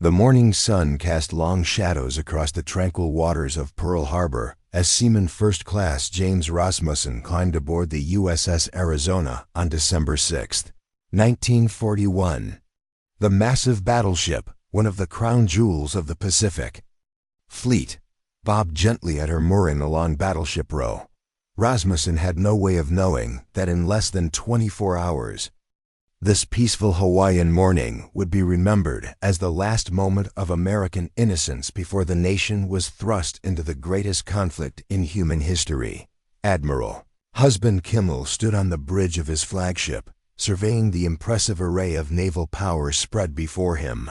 The morning sun cast long shadows across the tranquil waters of Pearl Harbor as Seaman First Class James Rasmussen climbed aboard the USS Arizona on December 6, 1941. The massive battleship, one of the crown jewels of the Pacific Fleet, bobbed gently at her mooring along Battleship Row. Rasmussen had no way of knowing that in less than 24 hours, this peaceful Hawaiian morning would be remembered as the last moment of American innocence before the nation was thrust into the greatest conflict in human history. Admiral Husband Kimmel stood on the bridge of his flagship, surveying the impressive array of naval power spread before him.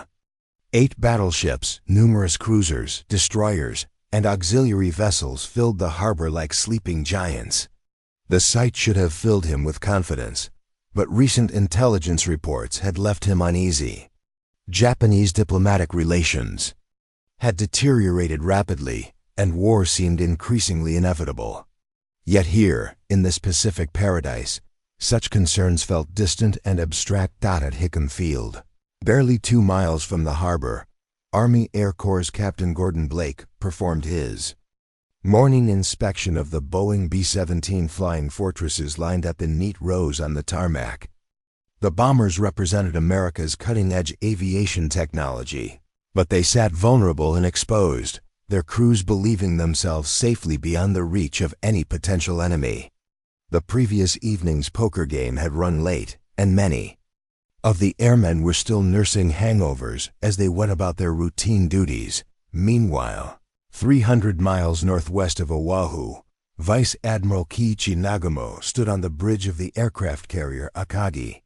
8 battleships, numerous cruisers, destroyers, and auxiliary vessels filled the harbor like sleeping giants. The sight should have filled him with confidence, but recent intelligence reports had left him uneasy. Japanese diplomatic relations had deteriorated rapidly, and war seemed increasingly inevitable. Yet here, in this Pacific paradise, such concerns felt distant and abstract. At Hickam Field, barely 2 miles from the harbor, Army Air Corps Captain Gordon Blake performed his morning inspection of the Boeing B-17 Flying Fortresses lined up in neat rows on the tarmac. The bombers represented America's cutting-edge aviation technology, but they sat vulnerable and exposed, their crews believing themselves safely beyond the reach of any potential enemy. The previous evening's poker game had run late, and many of the airmen were still nursing hangovers as they went about their routine duties. Meanwhile, 300 miles northwest of Oahu, Vice Admiral Kiichi Nagamo stood on the bridge of the aircraft carrier Akagi,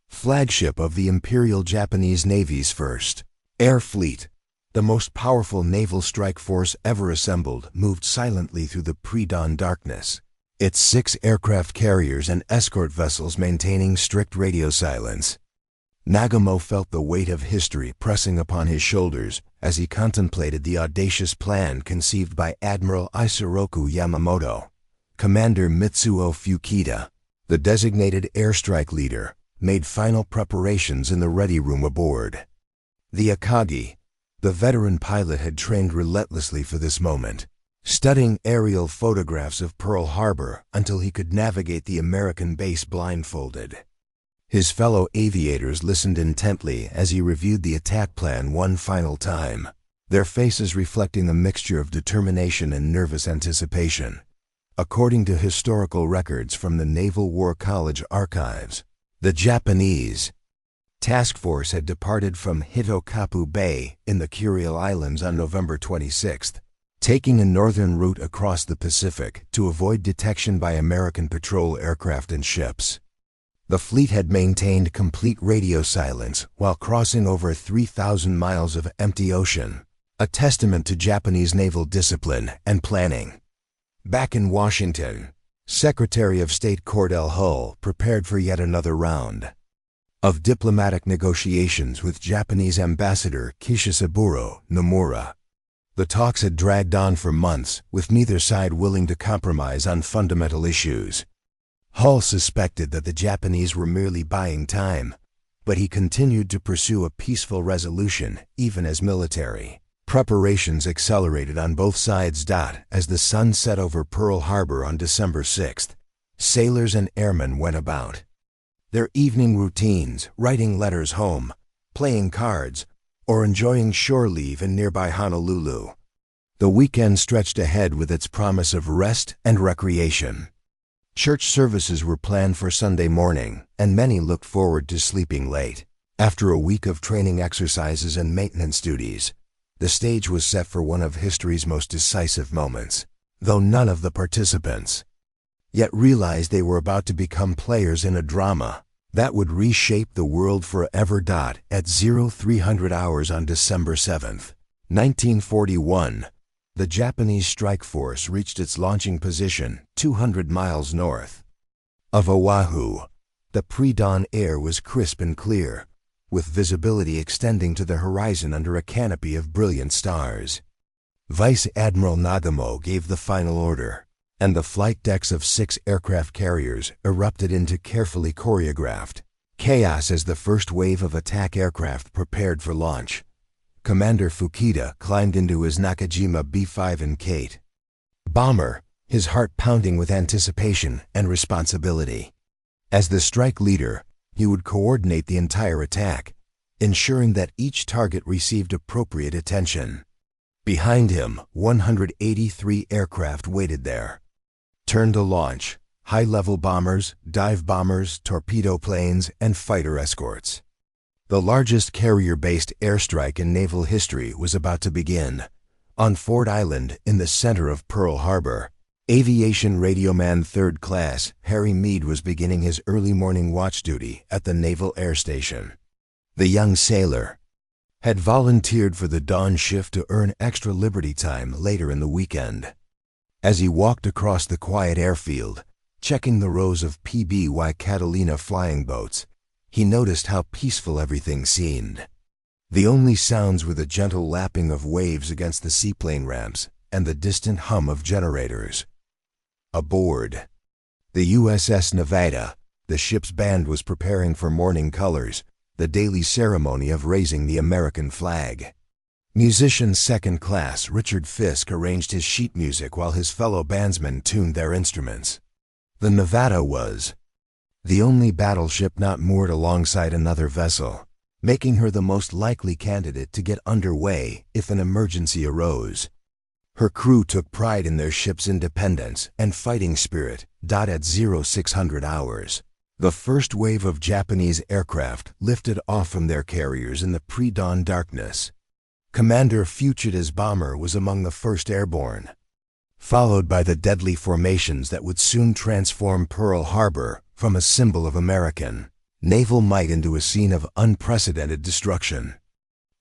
flagship of the Imperial Japanese Navy's first air fleet. The most powerful naval strike force ever assembled moved silently through the pre-dawn darkness, its 6 aircraft carriers and escort vessels maintaining strict radio silence. Nagamo felt the weight of history pressing upon his shoulders as he contemplated the audacious plan conceived by Admiral Isoroku Yamamoto. Commander Mitsuo Fukita, the designated airstrike leader, made final preparations in the ready room aboard the Akagi. The veteran pilot had trained relentlessly for this moment, studying aerial photographs of Pearl Harbor until he could navigate the American base blindfolded. His fellow aviators listened intently as he reviewed the attack plan one final time, their faces reflecting a mixture of determination and nervous anticipation. According to historical records from the Naval War College archives, the Japanese task force had departed from Hitokapu Bay in the Kuriil Islands on November 26, taking a northern route across the Pacific to avoid detection by American patrol aircraft and ships. The fleet had maintained complete radio silence while crossing over 3,000 miles of empty ocean, a testament to Japanese naval discipline and planning. Back in Washington, Secretary of State Cordell Hull prepared for yet another round of diplomatic negotiations with Japanese Ambassador Kishisaburo Nomura. The talks had dragged on for months, with neither side willing to compromise on fundamental issues. Hull suspected that the Japanese were merely buying time, but he continued to pursue a peaceful resolution even as military preparations accelerated on both sides. As the sun set over Pearl Harbor on December 6, sailors and airmen went about their evening routines, writing letters home, playing cards, or enjoying shore leave in nearby Honolulu. The weekend stretched ahead with its promise of rest and recreation. Church services were planned for Sunday morning, and many looked forward to sleeping late. After a week of training exercises and maintenance duties, the stage was set for one of history's most decisive moments, though none of the participants yet realized they were about to become players in a drama that would reshape the world forever. At 0300 hours on December 7, 1941, the Japanese strike force reached its launching position 200 miles north of Oahu. The pre-dawn air was crisp and clear, with visibility extending to the horizon under a canopy of brilliant stars. Vice Admiral Nagamo gave the final order, and the flight decks of 6 aircraft carriers erupted into carefully choreographed chaos as the first wave of attack aircraft prepared for launch. Commander Fukuda climbed into his Nakajima B-5 and Kate bomber, his heart pounding with anticipation and responsibility. As the strike leader, he would coordinate the entire attack, ensuring that each target received appropriate attention. Behind him, 183 aircraft waited there. Turn to launch, high-level bombers, dive bombers, torpedo planes, and fighter escorts. The largest carrier-based airstrike in naval history was about to begin. On Ford Island, in the center of Pearl Harbor, Aviation Radioman 3rd Class Harry Meade was beginning his early morning watch duty at the Naval Air Station. The young sailor had volunteered for the dawn shift to earn extra liberty time later in the weekend. As he walked across the quiet airfield, checking the rows of PBY Catalina flying boats, he noticed how peaceful everything seemed. The only sounds were the gentle lapping of waves against the seaplane ramps and the distant hum of generators. Aboard the USS Nevada, the ship's band was preparing for morning colors, the daily ceremony of raising the American flag. Musician second class Richard Fisk arranged his sheet music while his fellow bandsmen tuned their instruments. The Nevada was the only battleship not moored alongside another vessel, making her the most likely candidate to get underway if an emergency arose. Her crew took pride in their ship's independence and fighting spirit. At 0600 hours, the first wave of Japanese aircraft lifted off from their carriers in the pre-dawn darkness. Commander Fukuda's bomber was among the first airborne, followed by the deadly formations that would soon transform Pearl Harbor from a symbol of American naval might into a scene of unprecedented destruction.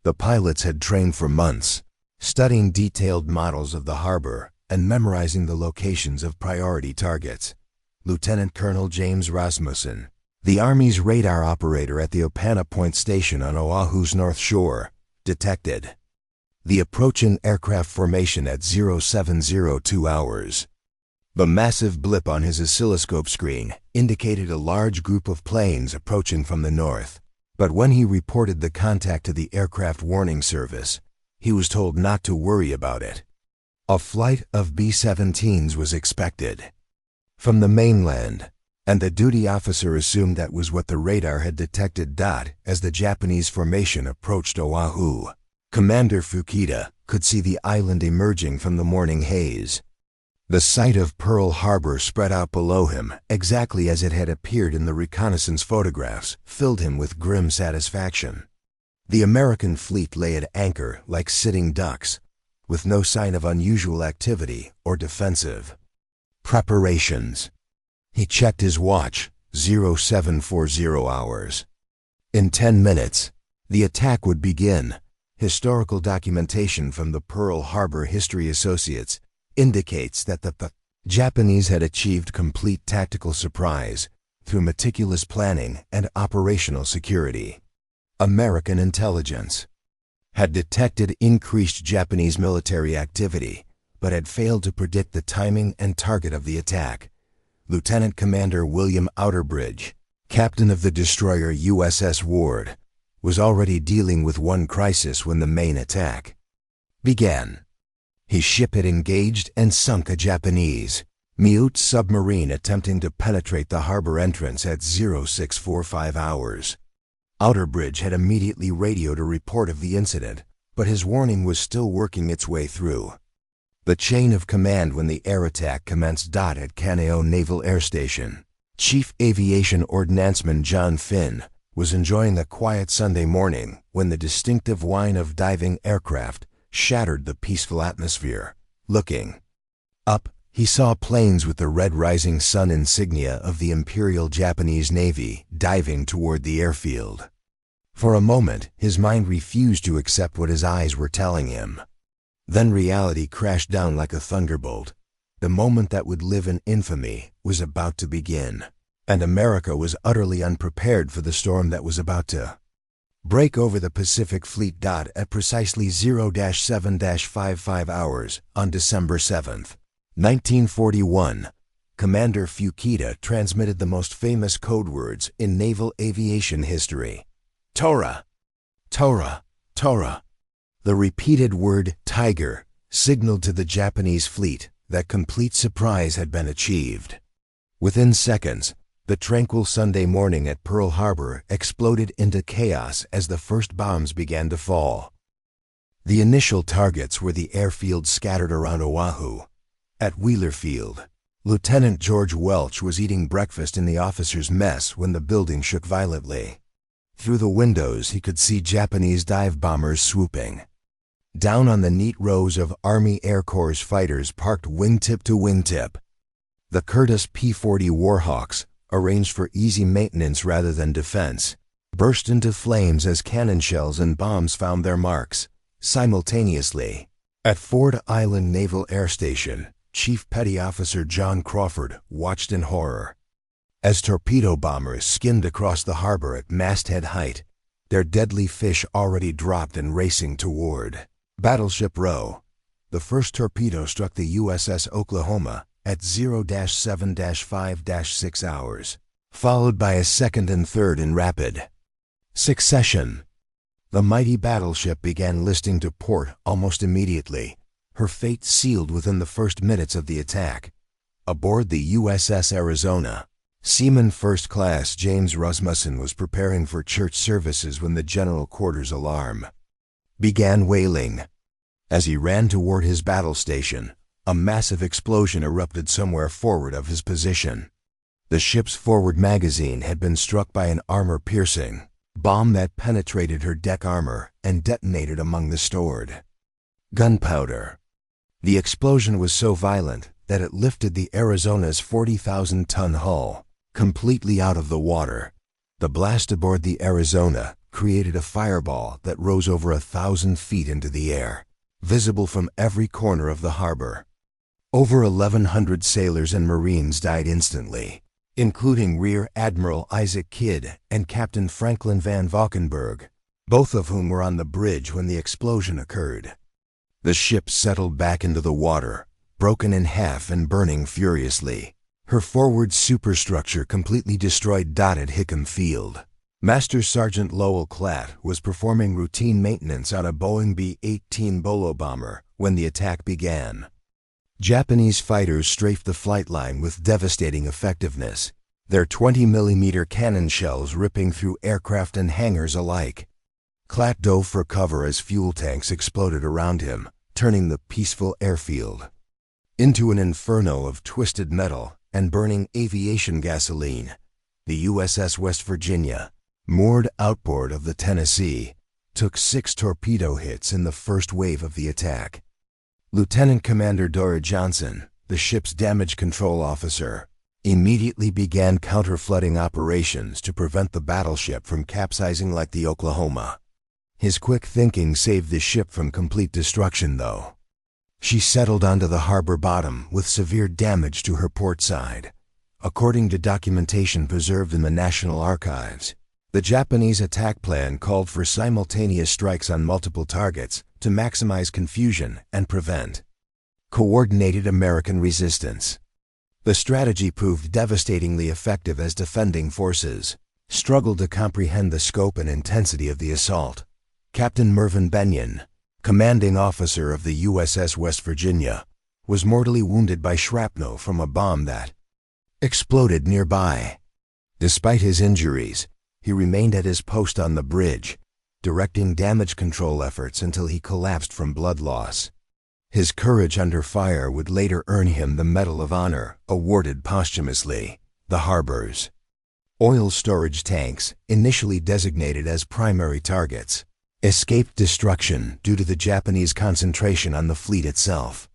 The pilots had trained for months, studying detailed models of the harbor and memorizing the locations of priority targets. Lieutenant Colonel James Rasmussen, the Army's radar operator at the Opana Point Station on Oahu's North Shore, detected the approaching aircraft formation at 0702 hours. The massive blip on his oscilloscope screen indicated a large group of planes approaching from the north, but when he reported the contact to the Aircraft Warning Service, he was told not to worry about it. A flight of B-17s was expected from the mainland, and the duty officer assumed that was what the radar had detected. As the Japanese formation approached Oahu, Commander Fukuda could see the island emerging from the morning haze. The sight of Pearl Harbor spread out below him, exactly as it had appeared in the reconnaissance photographs, filled him with grim satisfaction. The American fleet lay at anchor like sitting ducks, with no sign of unusual activity or defensive preparations. He checked his watch, 0740 hours. In 10 minutes, the attack would begin. Historical documentation from the Pearl Harbor History Associates indicates that the Japanese had achieved complete tactical surprise through meticulous planning and operational security. American intelligence had detected increased Japanese military activity, but had failed to predict the timing and target of the attack. Lieutenant Commander William Outerbridge, captain of the destroyer USS Ward, was already dealing with one crisis when the main attack began. His ship had engaged and sunk a Japanese Miute submarine attempting to penetrate the harbor entrance at 0645 hours. Outerbridge had immediately radioed a report of the incident, but his warning was still working its way through the chain of command when the air attack commenced. At Kaneohe Naval Air Station, Chief Aviation Ordnanceman John Finn was enjoying a quiet Sunday morning when the distinctive whine of diving aircraft shattered the peaceful atmosphere. Looking up, he saw planes with the red rising sun insignia of the Imperial Japanese Navy diving toward the airfield. For a moment, his mind refused to accept what his eyes were telling him. Then reality crashed down like a thunderbolt. The moment that would live in infamy was about to begin, and America was utterly unprepared for the storm that was about to break over the Pacific Fleet. At precisely 0-7-55 hours on December 7th, 1941, Commander Fukuda transmitted the most famous code words in naval aviation history. Tora! Tora! Tora! The repeated word "Tiger" signaled to the Japanese fleet that complete surprise had been achieved. Within seconds, the tranquil Sunday morning at Pearl Harbor exploded into chaos as the first bombs began to fall. The initial targets were the airfields scattered around Oahu. At Wheeler Field, Lieutenant George Welch was eating breakfast in the officers' mess when the building shook violently. Through the windows, he could see Japanese dive bombers swooping down on the neat rows of Army Air Corps fighters parked wingtip to wingtip. The Curtiss P-40 Warhawks, arranged for easy maintenance rather than defense, burst into flames as cannon shells and bombs found their marks simultaneously. At Ford Island Naval Air Station, Chief Petty Officer John Crawford watched in horror as torpedo bombers skimmed across the harbor at masthead height, their deadly fish already dropped and racing toward Battleship Row. The first torpedo struck the USS Oklahoma at 0-7-5-6 hours, followed by a second and third in rapid succession. The mighty battleship began listing to port almost immediately, her fate sealed within the first minutes of the attack. Aboard the USS Arizona, Seaman First Class James Rasmussen was preparing for church services when the general quarters alarm began wailing. As he ran toward his battle station, a massive explosion erupted somewhere forward of his position. The ship's forward magazine had been struck by an armor-piercing bomb that penetrated her deck armor and detonated among the stored gunpowder. The explosion was so violent that it lifted the Arizona's 40,000-ton hull completely out of the water. The blast aboard the Arizona created a fireball that rose over 1,000 feet into the air, visible from every corner of the harbor. Over 1,100 sailors and Marines died instantly, including Rear Admiral Isaac Kidd and Captain Franklin Van Valkenburg, both of whom were on the bridge when the explosion occurred. The ship settled back into the water, broken in half and burning furiously. Her forward superstructure completely destroyed at Hickam Field. Master Sergeant Lowell Klatt was performing routine maintenance on a Boeing B-18 Bolo bomber when the attack began. Japanese fighters strafed the flight line with devastating effectiveness, their 20mm cannon shells ripping through aircraft and hangars alike. Klatt dove for cover as fuel tanks exploded around him, turning the peaceful airfield into an inferno of twisted metal and burning aviation gasoline. The USS West Virginia, moored outboard of the Tennessee, took 6 torpedo hits in the first wave of the attack. Lieutenant Commander Dora Johnson, the ship's damage control officer, immediately began counter-flooding operations to prevent the battleship from capsizing like the Oklahoma. His quick thinking saved the ship from complete destruction, though. She settled onto the harbor bottom with severe damage to her port side. According to documentation preserved in the National Archives, the Japanese attack plan called for simultaneous strikes on multiple targets to maximize confusion and prevent coordinated American resistance. The strategy proved devastatingly effective as defending forces struggled to comprehend the scope and intensity of the assault. Captain Mervyn Benyon, commanding officer of the USS West Virginia, was mortally wounded by shrapnel from a bomb that exploded nearby. Despite his injuries, he remained at his post on the bridge, directing damage control efforts until he collapsed from blood loss. His courage under fire would later earn him the Medal of Honor, awarded posthumously. The harbor's oil storage tanks, initially designated as primary targets, escaped destruction due to the Japanese concentration on the fleet itself.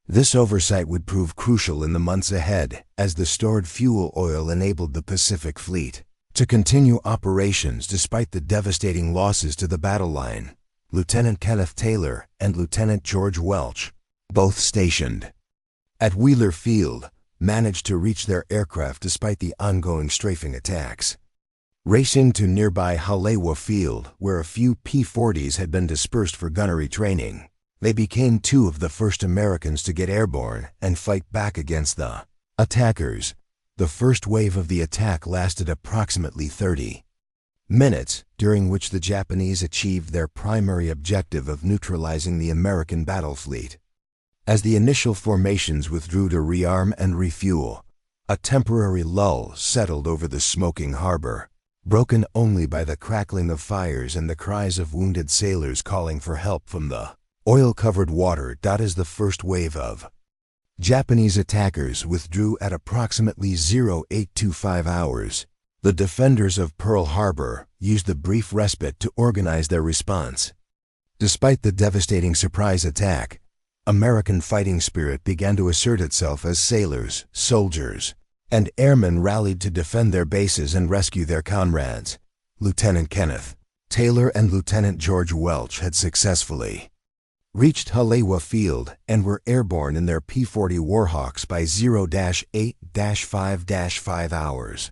This oversight would prove crucial in the months ahead as the stored fuel oil enabled the Pacific Fleet to continue operations despite the devastating losses to the battle line. Lieutenant Kenneth Taylor and Lieutenant George Welch, both stationed at Wheeler Field, managed to reach their aircraft despite the ongoing strafing attacks. Racing to nearby Halewa Field, where a few P-40s had been dispersed for gunnery training, they became 2 of the first Americans to get airborne and fight back against the attackers. The first wave of the attack lasted approximately 30 Minutes during which the Japanese achieved their primary objective of neutralizing the American battle fleet. As the initial formations withdrew to rearm and refuel, a temporary lull settled over the smoking harbor, broken only by the crackling of fires and the cries of wounded sailors calling for help from the oil-covered water. As the first wave of Japanese attackers withdrew at approximately 0825 hours, the defenders of Pearl Harbor used the brief respite to organize their response. Despite the devastating surprise attack, American fighting spirit began to assert itself as sailors, soldiers, and airmen rallied to defend their bases and rescue their comrades. Lieutenant Kenneth Taylor and Lieutenant George Welch had successfully reached Halewa Field and were airborne in their P-40 Warhawks by 0-8-5-5 hours.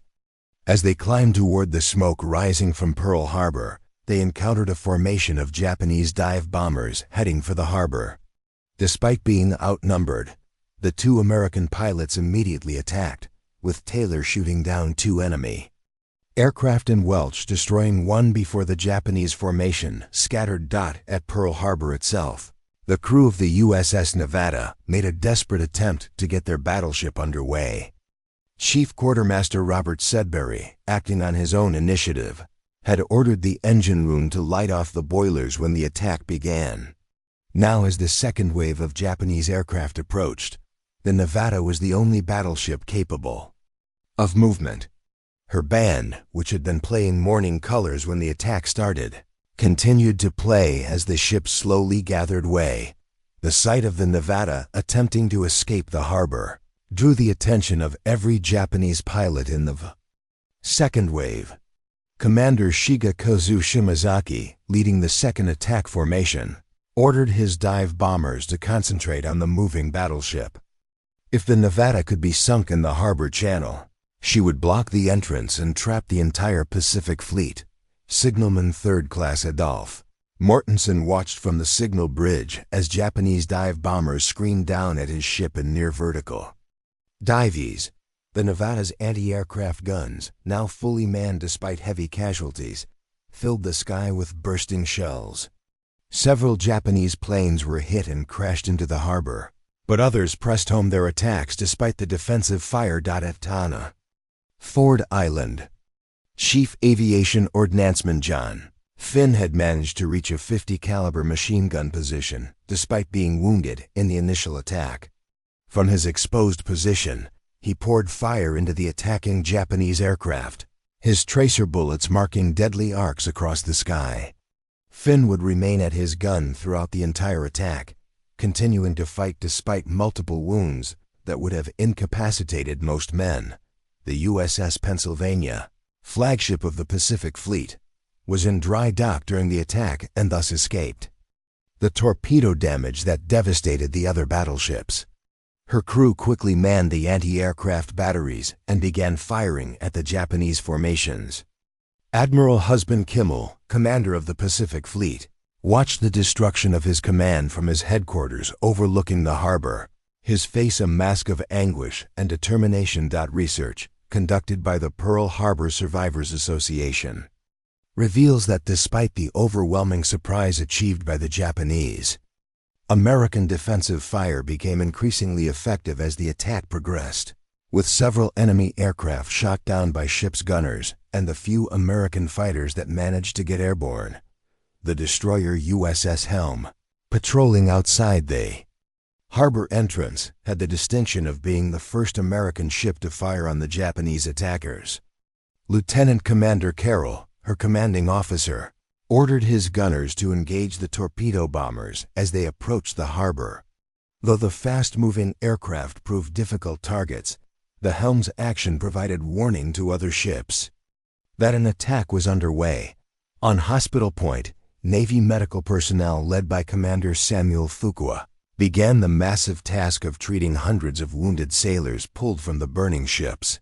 As they climbed toward the smoke rising from Pearl Harbor, they encountered a formation of Japanese dive bombers heading for the harbor. Despite being outnumbered, the two American pilots immediately attacked, with Taylor shooting down two enemy aircraft and Welch destroying one before the Japanese formation scattered. At Pearl Harbor itself, the crew of the USS Nevada made a desperate attempt to get their battleship underway. Chief Quartermaster Robert Sedbury, acting on his own initiative, had ordered the engine room to light off the boilers when the attack began. Now, as the second wave of Japanese aircraft approached, the Nevada was the only battleship capable of movement. Her band, which had been playing morning colors when the attack started, continued to play as the ship slowly gathered way. The sight of the Nevada attempting to escape the harbor drew the attention of every Japanese pilot in the second wave. Commander Shigekazu Shimazaki, leading the second attack formation, ordered his dive bombers to concentrate on the moving battleship. If the Nevada could be sunk in the harbor channel, she would block the entrance and trap the entire Pacific Fleet. Signalman Third Class Adolph Mortensen watched from the signal bridge as Japanese dive bombers screamed down at his ship in near vertical dives. The Nevada's anti-aircraft guns, now fully manned despite heavy casualties, filled the sky with bursting shells. Several Japanese planes were hit and crashed into the harbor, but others pressed home their attacks despite the defensive fire. At Tana Ford Island, Chief Aviation Ordnanceman John Finn had managed to reach a .50 caliber machine gun position despite being wounded in the initial attack. From his exposed position, he poured fire into the attacking Japanese aircraft, his tracer bullets marking deadly arcs across the sky. Finn would remain at his gun throughout the entire attack, continuing to fight despite multiple wounds that would have incapacitated most men. The USS Pennsylvania, flagship of the Pacific Fleet, was in dry dock during the attack and thus escaped the torpedo damage that devastated the other battleships. Her crew quickly manned the anti-aircraft batteries and began firing at the Japanese formations. Admiral Husband Kimmel, commander of the Pacific Fleet, watched the destruction of his command from his headquarters overlooking the harbor, his face a mask of anguish and determination. Research, conducted by the Pearl Harbor Survivors Association, reveals that despite the overwhelming surprise achieved by the Japanese, American defensive fire became increasingly effective as the attack progressed. With several enemy aircraft shot down by ship's gunners and the few American fighters that managed to get airborne, the destroyer USS Helm, patrolling outside the harbor entrance, had the distinction of being the first American ship to fire on the Japanese attackers. Lieutenant Commander Carroll, her commanding officer, ordered his gunners to engage the torpedo bombers as they approached the harbor. Though the fast-moving aircraft proved difficult targets, the Helm's action provided warning to other ships that an attack was underway. On Hospital Point, Navy medical personnel led by Commander Samuel Fuqua began the massive task of treating hundreds of wounded sailors pulled from the burning ships.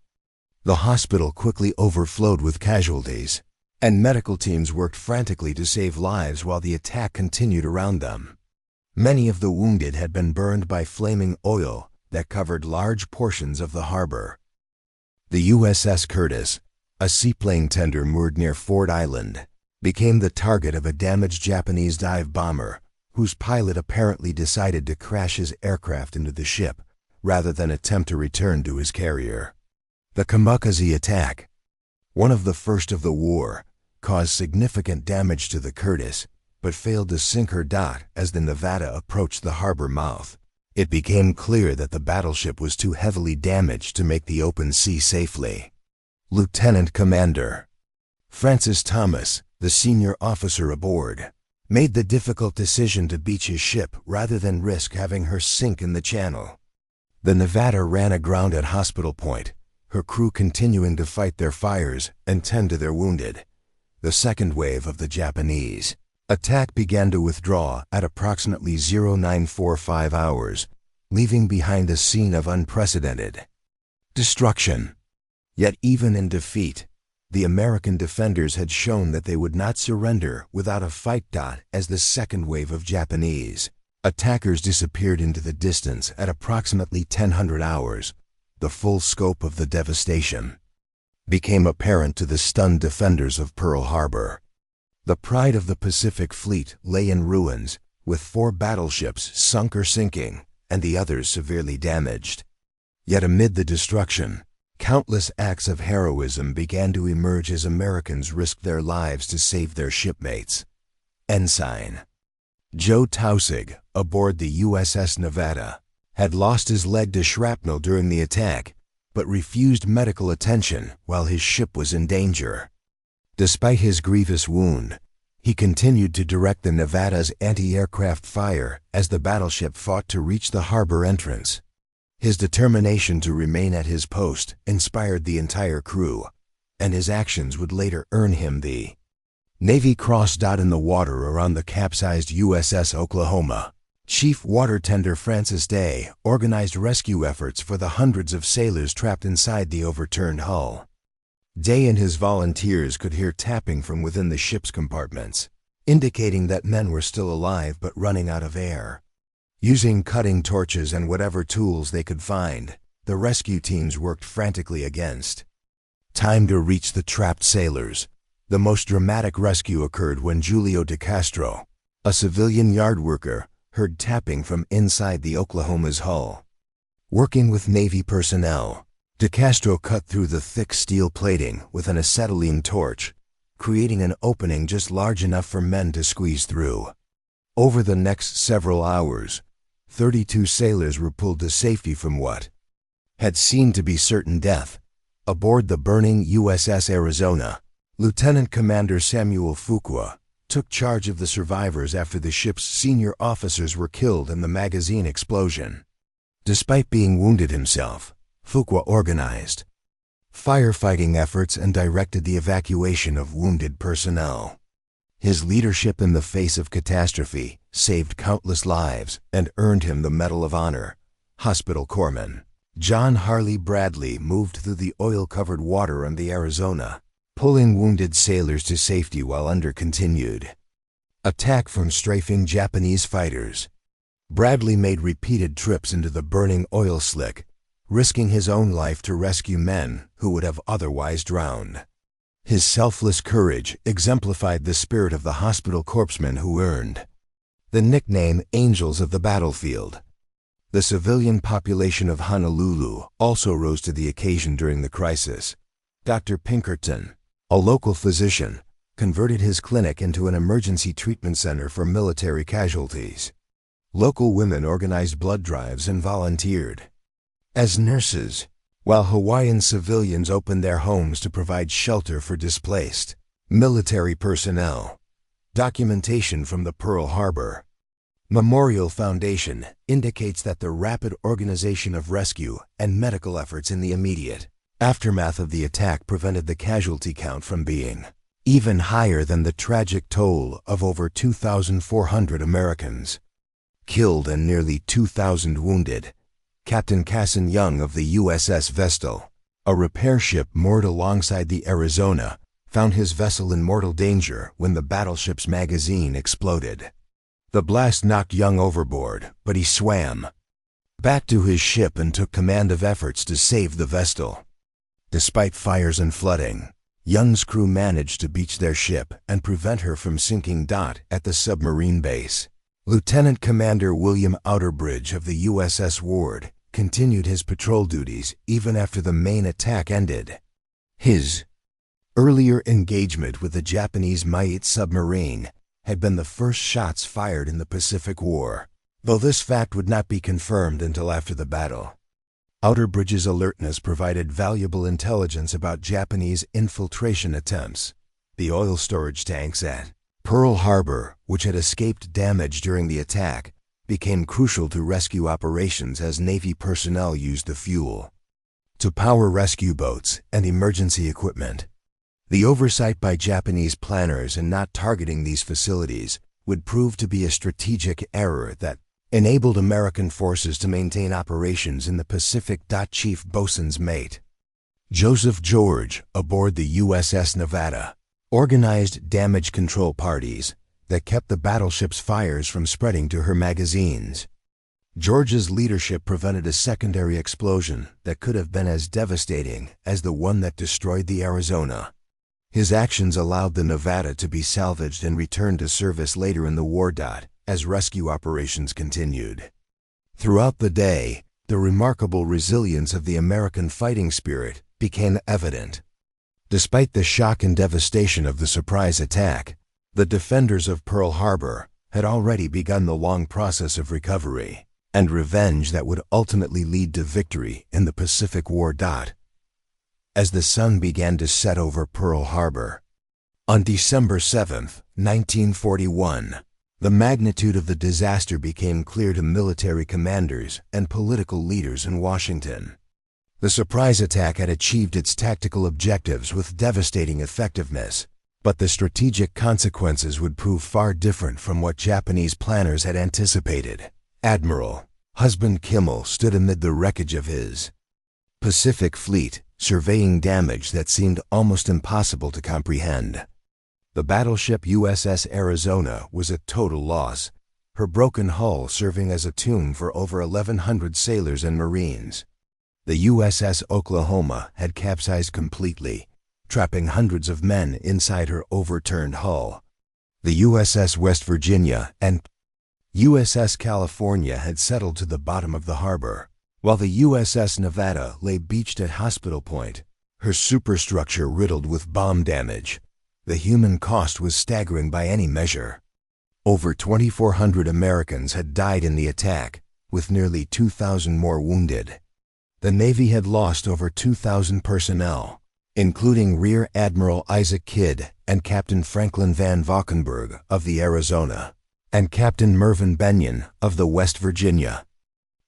The hospital quickly overflowed with casualties, and medical teams worked frantically to save lives while the attack continued around them. Many of the wounded had been burned by flaming oil that covered large portions of the harbor. The USS Curtis, a seaplane tender moored near Ford Island, became the target of a damaged Japanese dive bomber whose pilot apparently decided to crash his aircraft into the ship rather than attempt to return to his carrier. The kamikaze attack, one of the first of the war, caused significant damage to the Curtis, but failed to sink her dot as the Nevada approached the harbor mouth. It became clear that the battleship was too heavily damaged to make the open sea safely. Lieutenant Commander Francis Thomas, the senior officer aboard, made the difficult decision to beach his ship rather than risk having her sink in the channel. The Nevada ran aground at Hospital Point, her crew continuing to fight their fires and tend to their wounded. The second wave of the Japanese attack began to withdraw at approximately 0945 hours, leaving behind a scene of unprecedented destruction. Yet even in defeat, the American defenders had shown that they would not surrender without a fight. As the second wave of Japanese attackers disappeared into the distance at approximately 1000 hours, the full scope of the devastation became apparent to the stunned defenders of Pearl Harbor. The pride of the Pacific Fleet lay in ruins, with 4 battleships sunk or sinking, and the others severely damaged. Yet amid the destruction, countless acts of heroism began to emerge as Americans risked their lives to save their shipmates. Ensign Joe Tausig, aboard the USS Nevada, had lost his leg to shrapnel during the attack, but refused medical attention while his ship was in danger. Despite his grievous wound, he continued to direct the Nevada's anti-aircraft fire as the battleship fought to reach the harbor entrance. His determination to remain at his post inspired the entire crew, and his actions would later earn him the Navy Cross. In the water around the capsized USS Oklahoma, Chief Water Tender Francis Day organized rescue efforts for the hundreds of sailors trapped inside the overturned hull. Day and his volunteers could hear tapping from within the ship's compartments, indicating that men were still alive but running out of air. Using cutting torches and whatever tools they could find, the rescue teams worked frantically against time to reach the trapped sailors. The most dramatic rescue occurred when Julio De Castro, a civilian yard worker, heard tapping from inside the Oklahoma's hull. Working with Navy personnel, De Castro cut through the thick steel plating with an acetylene torch, creating an opening just large enough for men to squeeze through. Over the next several hours, 32 sailors were pulled to safety from what had seemed to be certain death. Aboard the burning USS Arizona, Lieutenant Commander Samuel Fuqua took charge of the survivors after the ship's senior officers were killed in the magazine explosion. Despite being wounded himself, Fuqua organized firefighting efforts and directed the evacuation of wounded personnel. His leadership in the face of catastrophe saved countless lives and earned him the Medal of Honor. Hospital Corpsman John Harley Bradley moved through the oil-covered water on the Arizona, pulling wounded sailors to safety while under continued attack from strafing Japanese fighters. Bradley made repeated trips into the burning oil slick, risking his own life to rescue men who would have otherwise drowned. His selfless courage exemplified the spirit of the hospital corpsmen who earned the nickname Angels of the Battlefield. The civilian population of Honolulu also rose to the occasion during the crisis. Dr. Pinkerton, a local physician, converted his clinic into an emergency treatment center for military casualties. Local women organized blood drives and volunteered as nurses, while Hawaiian civilians opened their homes to provide shelter for displaced military personnel. Documentation from the Pearl Harbor Memorial Foundation indicates that the rapid organization of rescue and medical efforts in the immediate aftermath of the attack prevented the casualty count from being even higher than the tragic toll of over 2,400 Americans killed and nearly 2,000 wounded. Captain Casson Young of the USS Vestal, a repair ship moored alongside the Arizona, found his vessel in mortal danger when the battleship's magazine exploded. The blast knocked Young overboard, but he swam back to his ship and took command of efforts to save the Vestal. Despite fires and flooding, Young's crew managed to beach their ship and prevent her from sinking. At the submarine base, Lieutenant Commander William Outerbridge of the USS Ward continued his patrol duties even after the main attack ended. His earlier engagement with the Japanese WWII submarine had been the first shots fired in the Pacific War, though this fact would not be confirmed until after the battle. Outerbridge's alertness provided valuable intelligence about Japanese infiltration attempts. The oil storage tanks at Pearl Harbor, which had escaped damage during the attack, became crucial to rescue operations as Navy personnel used the fuel to power rescue boats and emergency equipment. The oversight by Japanese planners in not targeting these facilities would prove to be a strategic error that enabled American forces to maintain operations in the Pacific. Chief Boatswain's Mate Joseph George, aboard the USS Nevada, organized damage control parties that kept the battleship's fires from spreading to her magazines. George's leadership prevented a secondary explosion that could have been as devastating as the one that destroyed the Arizona. His actions allowed the Nevada to be salvaged and returned to service later in the war. As rescue operations continued throughout the day, the remarkable resilience of the American fighting spirit became evident. Despite the shock and devastation of the surprise attack, the defenders of Pearl Harbor had already begun the long process of recovery and revenge that would ultimately lead to victory in the Pacific War. As the sun began to set over Pearl Harbor on December 7, 1941, the magnitude of the disaster became clear to military commanders and political leaders in Washington. The surprise attack had achieved its tactical objectives with devastating effectiveness, but the strategic consequences would prove far different from what Japanese planners had anticipated. Admiral Husband Kimmel stood amid the wreckage of his Pacific Fleet, surveying damage that seemed almost impossible to comprehend. The battleship USS Arizona was a total loss, her broken hull serving as a tomb for over 1,100 sailors and Marines. The USS Oklahoma had capsized completely, trapping hundreds of men inside her overturned hull. The USS West Virginia and USS California had settled to the bottom of the harbor, while the USS Nevada lay beached at Hospital Point, her superstructure riddled with bomb damage. The human cost was staggering by any measure. Over 2,400 Americans had died in the attack, with nearly 2,000 more wounded. The Navy had lost over 2,000 personnel, including Rear Admiral Isaac Kidd and Captain Franklin Van Valkenburg of the Arizona, and Captain Mervyn Benyon of the West Virginia.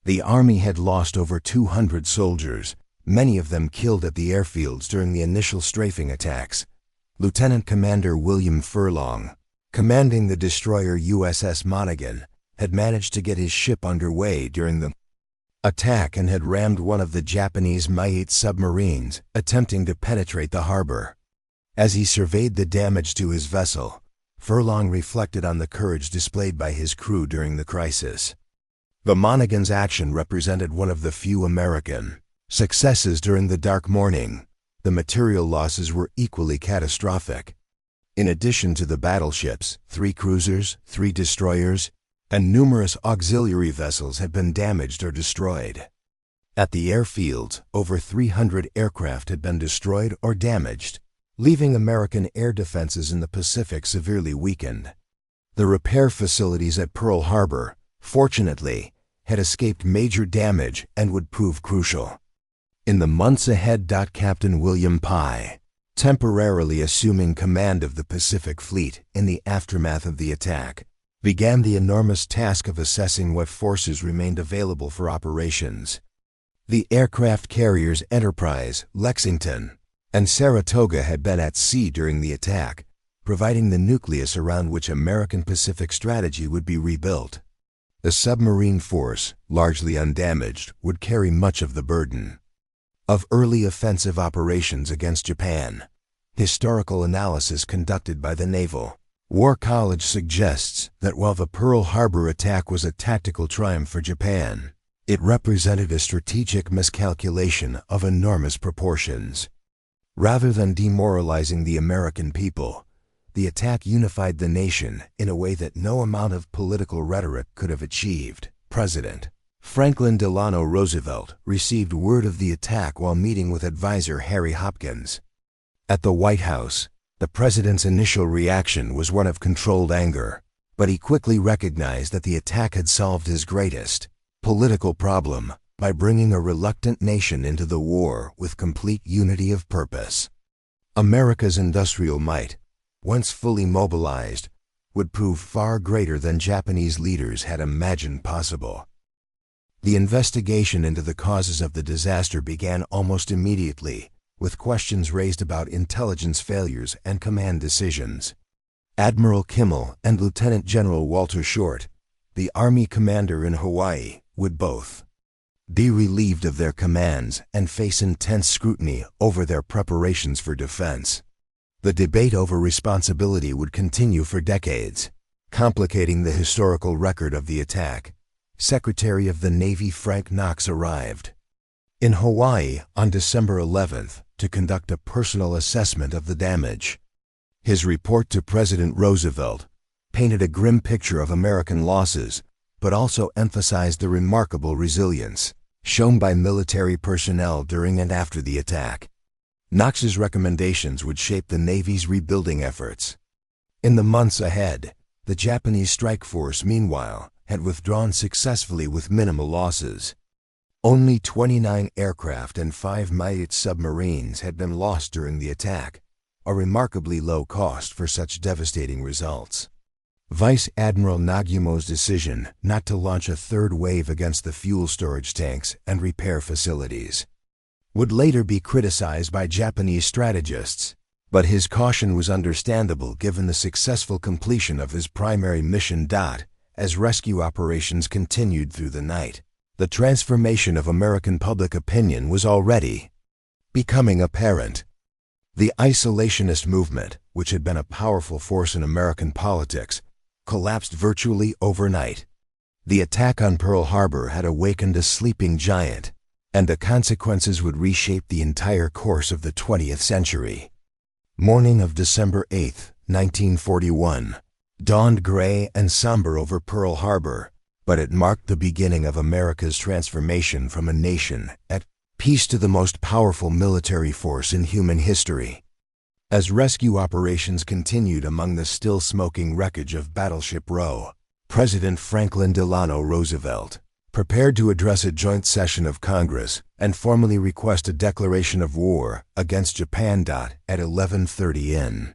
The Army had lost over 200 soldiers, many of them killed at the airfields during the initial strafing attacks. Lieutenant Commander William Furlong, commanding the destroyer USS Monaghan, had managed to get his ship underway during the attack and had rammed one of the Japanese WWII submarines, attempting to penetrate the harbor. As he surveyed the damage to his vessel, Furlong reflected on the courage displayed by his crew during the crisis. The Monaghan's action represented one of the few American successes during the dark morning. The material losses were equally catastrophic. In addition to the battleships, 3 cruisers, 3 destroyers, and numerous auxiliary vessels had been damaged or destroyed. At the airfields, over 300 aircraft had been destroyed or damaged, leaving American air defenses in the Pacific severely weakened. The repair facilities at Pearl Harbor, fortunately, had escaped major damage and would prove crucial. In the months ahead, Captain William Pye, temporarily assuming command of the Pacific Fleet in the aftermath of the attack, began the enormous task of assessing what forces remained available for operations. The aircraft carriers Enterprise, Lexington, and Saratoga had been at sea during the attack, providing the nucleus around which American Pacific strategy would be rebuilt. The submarine force, largely undamaged, would carry much of the burden of early offensive operations against Japan. Historical analysis conducted by the Naval War College suggests that while the Pearl Harbor attack was a tactical triumph for Japan, it represented a strategic miscalculation of enormous proportions. Rather than demoralizing the American people, the attack unified the nation in a way that no amount of political rhetoric could have achieved. President Franklin Delano Roosevelt received word of the attack while meeting with advisor Harry Hopkins. At the White House, the president's initial reaction was one of controlled anger, but he quickly recognized that the attack had solved his greatest political problem by bringing a reluctant nation into the war with complete unity of purpose. America's industrial might, once fully mobilized, would prove far greater than Japanese leaders had imagined possible. The investigation into the causes of the disaster began almost immediately, with questions raised about intelligence failures and command decisions. Admiral Kimmel and Lieutenant General Walter Short, the Army commander in Hawaii, would both be relieved of their commands and face intense scrutiny over their preparations for defense. The debate over responsibility would continue for decades, complicating the historical record of the attack. Secretary of the Navy Frank Knox arrived in Hawaii on December 11th to conduct a personal assessment of the damage. His report to President Roosevelt painted a grim picture of American losses, but also emphasized the remarkable resilience shown by military personnel during and after the attack. Knox's recommendations would shape the Navy's rebuilding efforts. In the months ahead, the Japanese strike force, meanwhile, had withdrawn successfully with minimal losses. Only 29 aircraft and 5 mighty submarines had been lost during the attack, a remarkably low cost for such devastating results. Vice Admiral Nagumo's decision not to launch a third wave against the fuel storage tanks and repair facilities would later be criticized by Japanese strategists, but his caution was understandable given the successful completion of his primary mission. As rescue operations continued through the night, the transformation of American public opinion was already becoming apparent. The isolationist movement, which had been a powerful force in American politics, collapsed virtually overnight. The attack on Pearl Harbor had awakened a sleeping giant, and the consequences would reshape the entire course of the 20th century. Morning of December 8, 1941, dawned gray and somber over Pearl Harbor, but it marked the beginning of America's transformation from a nation at peace to the most powerful military force in human history. As rescue operations continued among the still smoking wreckage of Battleship Row, President Franklin Delano Roosevelt prepared to address a joint session of Congress and formally request a declaration of war against Japan. At 11:30 in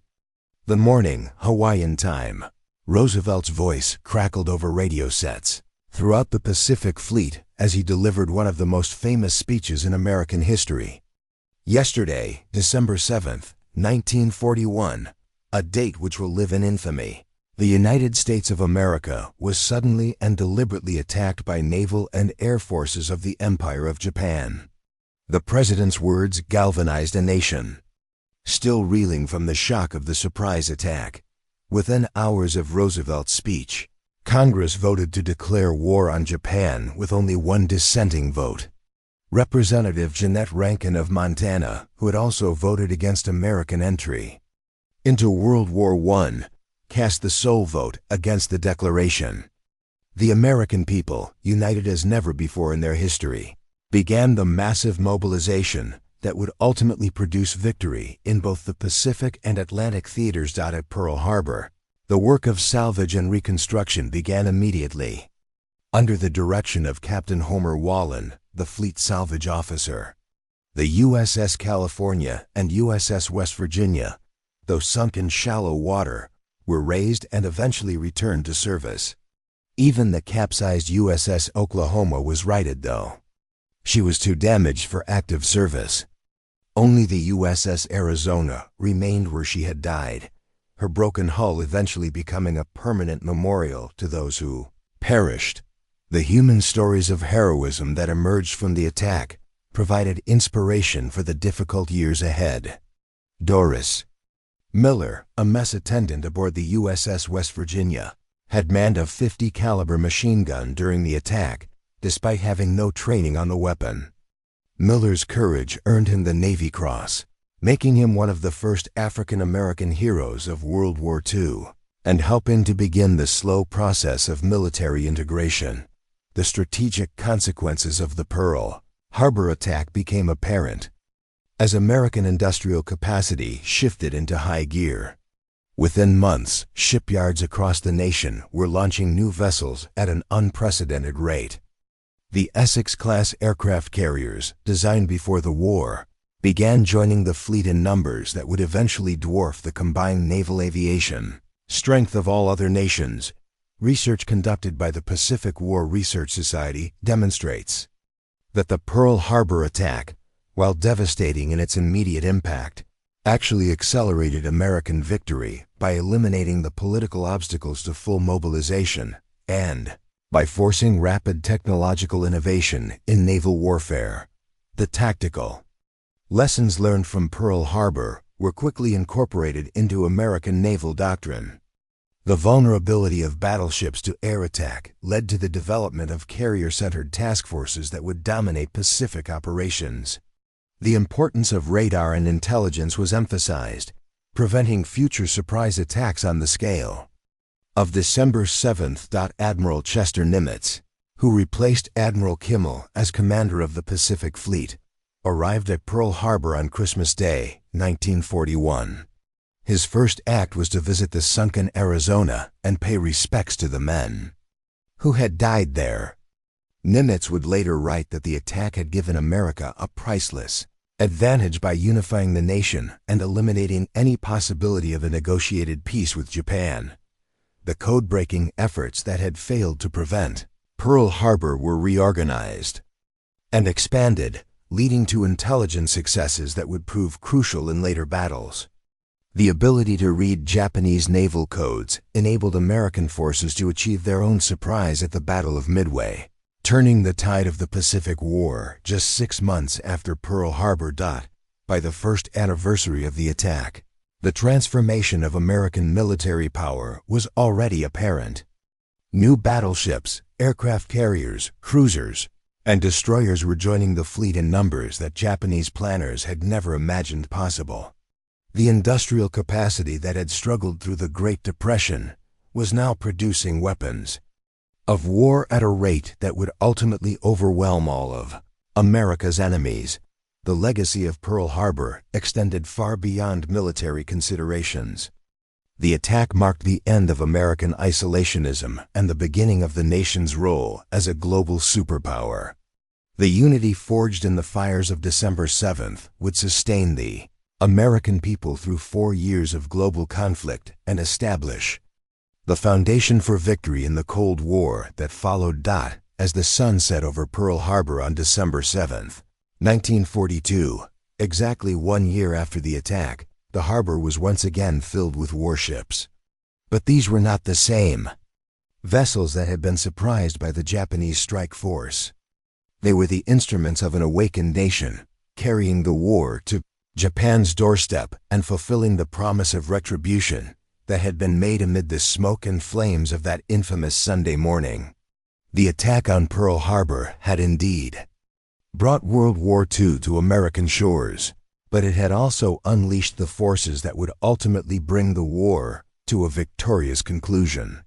the morning, Hawaiian time, Roosevelt's voice crackled over radio sets throughout the Pacific Fleet as he delivered one of the most famous speeches in American history. Yesterday, December 7th, 1941, a date which will live in infamy, the United States of America was suddenly and deliberately attacked by naval and air forces of the Empire of Japan. The president's words galvanized a nation, still reeling from the shock of the surprise attack. Within hours of Roosevelt's speech, Congress voted to declare war on Japan with only one dissenting vote. Representative Jeanette Rankin of Montana, who had also voted against American entry into World War I, cast the sole vote against the declaration. The American people, united as never before in their history, began the massive mobilization that would ultimately produce victory in both the Pacific and Atlantic theaters. At Pearl Harbor, the work of salvage and reconstruction began immediately. Under the direction of Captain Homer Wallen, the fleet salvage officer, the USS California and USS West Virginia, though sunk in shallow water, were raised and eventually returned to service. Even the capsized USS Oklahoma was righted, though she was too damaged for active service. Only the USS Arizona remained where she had died, her broken hull eventually becoming a permanent memorial to those who perished. The human stories of heroism that emerged from the attack provided inspiration for the difficult years ahead. Doris Miller, a mess attendant aboard the USS West Virginia, had manned a .50 caliber machine gun during the attack, despite having no training on the weapon. Miller's courage earned him the Navy Cross, making him one of the first African-American heroes of World War II, and helping to begin the slow process of military integration. The strategic consequences of the Pearl Harbor attack became apparent as American industrial capacity shifted into high gear. Within months, shipyards across the nation were launching new vessels at an unprecedented rate. The Essex-class aircraft carriers, designed before the war, began joining the fleet in numbers that would eventually dwarf the combined naval aviation strength of all other nations. Research conducted by the Pacific War Research Society demonstrates that the Pearl Harbor attack, while devastating in its immediate impact, actually accelerated American victory by eliminating the political obstacles to full mobilization and by forcing rapid technological innovation in naval warfare. The tactical lessons learned from Pearl Harbor were quickly incorporated into American naval doctrine. The vulnerability of battleships to air attack led to the development of carrier-centered task forces that would dominate Pacific operations. The importance of radar and intelligence was emphasized, preventing future surprise attacks on the scale of December 7th. Admiral Chester Nimitz, who replaced Admiral Kimmel as commander of the Pacific Fleet, arrived at Pearl Harbor on Christmas Day, 1941. His first act was to visit the sunken Arizona and pay respects to the men who had died there. Nimitz would later write that the attack had given America a priceless advantage by unifying the nation and eliminating any possibility of a negotiated peace with Japan. The code-breaking efforts that had failed to prevent Pearl Harbor were reorganized and expanded, leading to intelligence successes that would prove crucial in later battles. The ability to read Japanese naval codes enabled American forces to achieve their own surprise at the Battle of Midway, turning the tide of the Pacific War just 6 months after Pearl Harbor. By the first anniversary of the attack, the transformation of American military power was already apparent. New battleships, aircraft carriers, cruisers, and destroyers were joining the fleet in numbers that Japanese planners had never imagined possible. The industrial capacity that had struggled through the Great Depression was now producing weapons of war at a rate that would ultimately overwhelm all of America's enemies. The legacy of Pearl Harbor extended far beyond military considerations. The attack marked the end of American isolationism and the beginning of the nation's role as a global superpower. The unity forged in the fires of December 7th would sustain the American people through 4 years of global conflict and establish the foundation for victory in the Cold War that followed. As the sun set over Pearl Harbor on December 7th, 1942, exactly 1 year after the attack, the harbor was once again filled with warships. But these were not the same vessels that had been surprised by the Japanese strike force. They were the instruments of an awakened nation, carrying the war to Japan's doorstep and fulfilling the promise of retribution that had been made amid the smoke and flames of that infamous Sunday morning. The attack on Pearl Harbor had indeed brought World War II to American shores, but it had also unleashed the forces that would ultimately bring the war to a victorious conclusion.